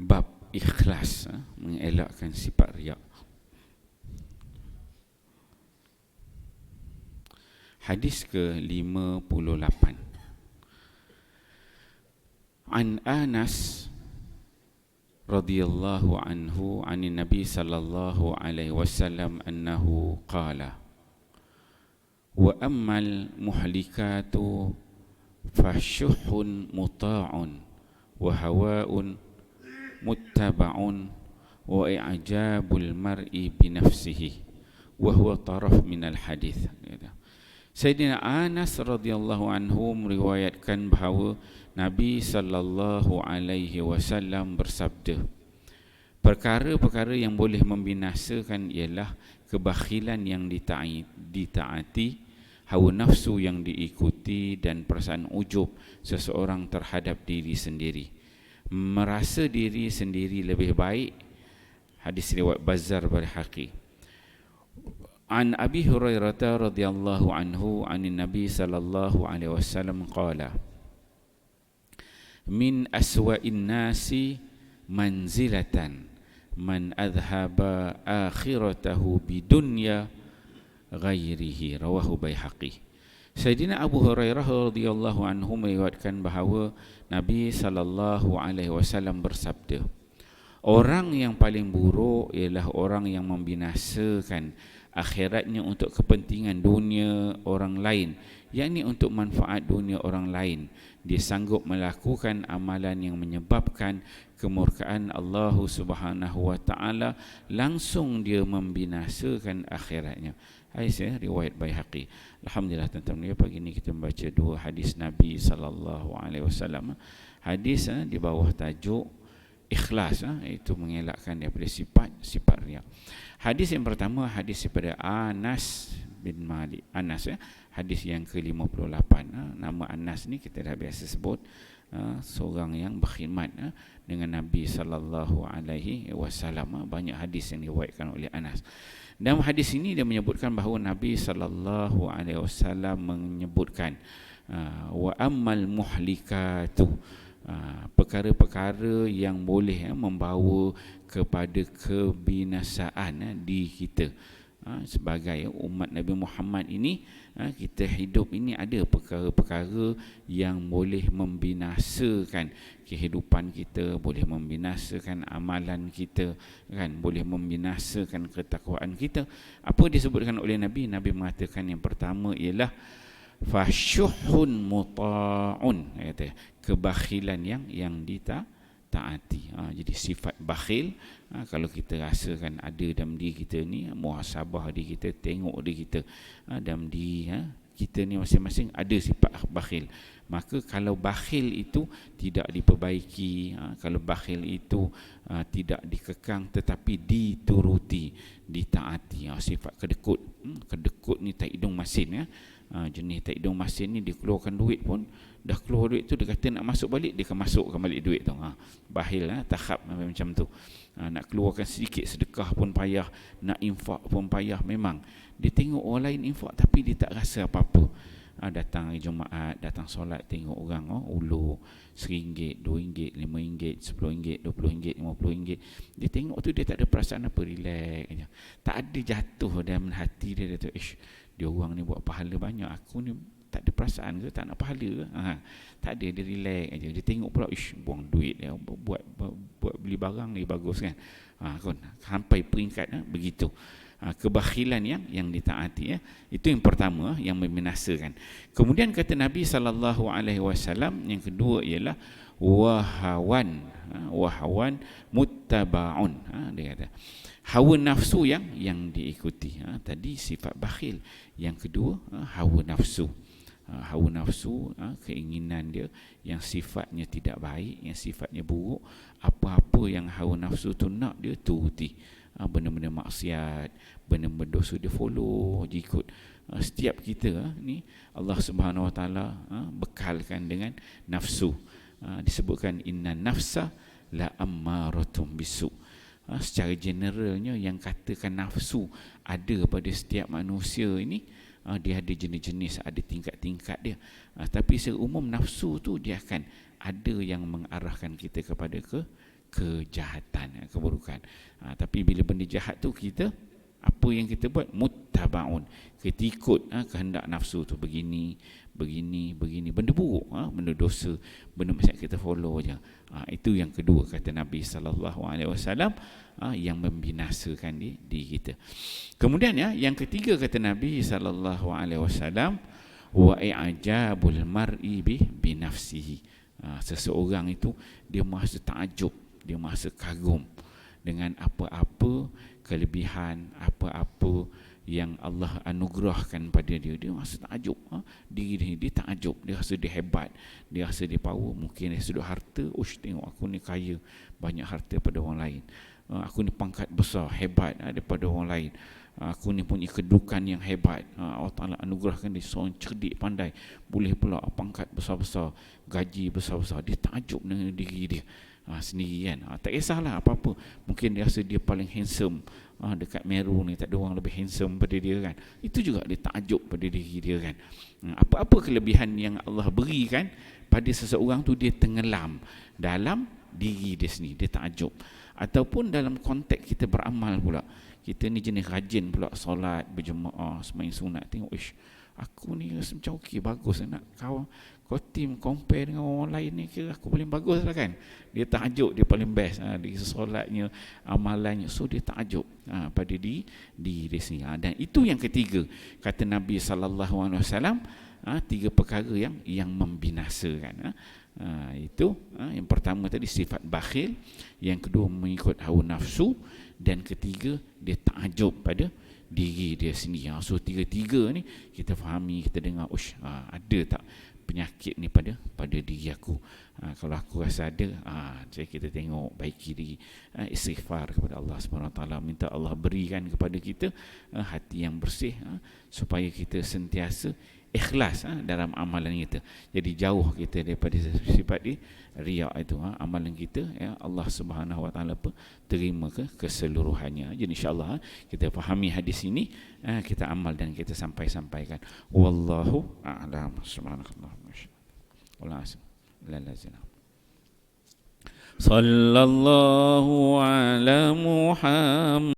bab ikhlas, mengelakkan sifat riak. Hadis ke-58. An Anas radhiyallahu anhu anin Nabi sallallahu alaihi wasallam annahu qala wa ammal muhlikatu fasyuhun muta'un wa hawa'un muttaba'un wa i'jabul mar'i binafsihi wa huwa taraf minal hadith. Sayyidina Anas radhiyallahu anhu meriwayatkan bahawa Nabi sallallahu alaihi wasallam bersabda, perkara-perkara yang boleh membinasakan ialah kebakhilan yang ditaati, hawa nafsu yang diikuti, dan perasaan ujub seseorang terhadap diri sendiri. Merasa diri sendiri lebih baik. Hadis riwayat Bazzar Baihaqi. An Abi Hurairah radhiyallahu anhu anin Nabi sallallahu alaihi wasallam qala min aswa'in nasi manzilatan man adhaba akhiratahu bidunya ghairihi, rawahu Baihaqi. Sayyidina Abu Hurairah radhiyallahu anhu meriwayatkan bahawa Nabi sallallahu alaihi wasallam bersabda, orang yang paling buruk ialah orang yang membinasakan akhiratnya untuk kepentingan dunia orang lain, yakni untuk manfaat dunia orang lain. Dia sanggup melakukan amalan yang menyebabkan kemurkaan Allah Subhanahu wa taala, langsung dia membinasakan akhiratnya. Hadis riwayat Baihaqi. Alhamdulillah tuan-tuan, pagi ini kita membaca dua hadis Nabi sallallahu alaihi wasallam. Hadis di bawah tajuk ikhlas, itu mengelakkan daripada sifat riak. Hadis yang pertama, hadis daripada Anas bin Malik. Anas, hadis yang ke-58. Nama Anas ni kita dah biasa sebut, seorang yang berkhidmat dengan Nabi sallallahu alaihi wasallam. Banyak hadis yang diriwayatkan oleh Anas. Dalam hadis ini dia menyebutkan bahawa Nabi sallallahu alaihi wasallam menyebutkan wa ammal muhlikatu, perkara-perkara yang boleh membawa kepada kebinasaan di kita. Sebagai umat Nabi Muhammad ini, kita hidup ini ada perkara-perkara yang boleh membinasakan kehidupan kita, boleh membinasakan amalan kita, kan, boleh membinasakan ketakwaan kita. Apa disebutkan oleh Nabi? Nabi mengatakan yang pertama ialah fasyuhun muta'un, kata kebakhilan yang ditaati. Jadi sifat bakhil, kalau kita rasakan ada dalam diri kita ni, muhasabah diri kita, tengok diri kita, dalam diri kita ni masing-masing ada sifat bakhil. Maka kalau bakhil itu tidak diperbaiki, kalau bakhil itu tidak dikekang tetapi dituruti, ditaati, sifat kedekut. Kedekut ni tak hidung masin, jenis tak hidung masin ni, dia keluarkan duit pun, dah keluar duit tu, dia kata nak masuk balik, dia akan masukkan balik duit tu. Bakhil, tahap macam tu. Nak keluarkan sedikit sedekah pun payah, nak infak pun payah. Memang dia tengok orang lain infak tapi dia tak rasa apa-apa. Datang hari Jumaat, datang solat, tengok orang ulur RM1, RM2, RM5, RM10, RM20, RM50, dia tengok tu, dia tak ada perasaan apa, relax aja. Tak ada jatuh dalam hati dia tu, dia orang ni buat pahala banyak, aku ni tak ada perasaan ke, tak nak pahala ke? Tak ada, dia relax aja. Dia tengok pula, buang duit dia, buat beli barang ni bagus kan. Sampai peringkat begitu. Kebakhilan yang ditaati, itu yang pertama yang membinasakan. Kemudian kata Nabi sallallahu alaihi wasallam, yang kedua ialah wahawan muttaba'un. Dia kata hawa nafsu yang diikuti. Tadi sifat bakhil, yang kedua hawa nafsu. Hawa nafsu, keinginan dia yang sifatnya tidak baik, yang sifatnya buruk. Apa-apa yang hawa nafsu tu nak, dia turuti. Benda-benda maksiat, benda-benda dosa, dia follow, dia ikut. Setiap kita ni Allah Subhanahu Wa Taala bekalkan dengan nafsu. Disebutkan inna nafsa la ammaratum bisu. Secara generalnya yang katakan nafsu ada pada setiap manusia ini, dia ada jenis-jenis, ada tingkat-tingkat dia. Tapi secara umum nafsu tu dia akan ada yang mengarahkan kita kepada kejahatan, keburukan. Tapi bila benda jahat tu kita, apa yang kita buat, muttabaun, kita ikut kehendak nafsu tu, begini, benda buruk, benda dosa, benda maksiat, kita follow je. Itu yang kedua kata Nabi SAW, yang membinasakan di kita. Kemudian yang ketiga kata Nabi SAW, wa i'jabul mar'i bi nafsihi. Seseorang itu dia merasa takjub, dia merasa kagum dengan apa-apa kelebihan, apa-apa yang Allah anugerahkan pada dia. Dia rasa takjub, diri dia takjub, dia rasa dia hebat, dia rasa dia power. Mungkin dia sudut harta, tengok aku ni kaya, banyak harta pada orang lain, aku ni pangkat besar, hebat daripada orang lain, aku ni punya kedudukan yang hebat, Allah Ta'ala anugerahkan dia seorang cerdik, pandai, boleh pula pangkat besar-besar, gaji besar-besar. Dia takjub dengan diri dia sendiri kan. Tak kisahlah apa-apa, mungkin dia rasa dia paling handsome, dekat Meru ni tak ada orang lebih handsome pada dia kan. Itu juga dia takjub pada diri dia kan. Apa-apa kelebihan yang Allah berikan pada seseorang tu, dia tenggelam dalam diri dia sendiri, dia takjub. Ataupun dalam konteks kita beramal pula, kita ni jenis rajin pula solat berjemaah, sembahyang sunat, tengok aku ni rasa macam okey, bagus nak kau team compare dengan orang lain ni, kira aku paling bagus lah kan. Dia takjub, dia paling best dari solatnya, amalannya. So dia takjub pada diri dia sendiri. Dan itu yang ketiga kata Nabi SAW, tiga perkara yang membinasakan. Itu yang pertama tadi sifat bakhil, yang kedua mengikut hawa nafsu, dan ketiga dia takjub pada diri dia sendiri. So tiga-tiga ni kita fahami, kita dengar, ada tak penyakit ni pada diri aku? Kalau aku rasa ada, jadi kita tengok, baiki diri, istighfar kepada Allah SWT, minta Allah berikan kepada kita hati yang bersih, supaya kita sentiasa ikhlas dalam amalan kita. Jadi jauh kita daripada sifat di riak itu. Amalan kita Allah Subhanahu Wa Taala terima keseluruhannya. Jadi insya-Allah kita fahami hadis ini, kita amal dan kita sampaikan. Wallahu a'lam. Subhanallah. Sallallahu ala Muhammad.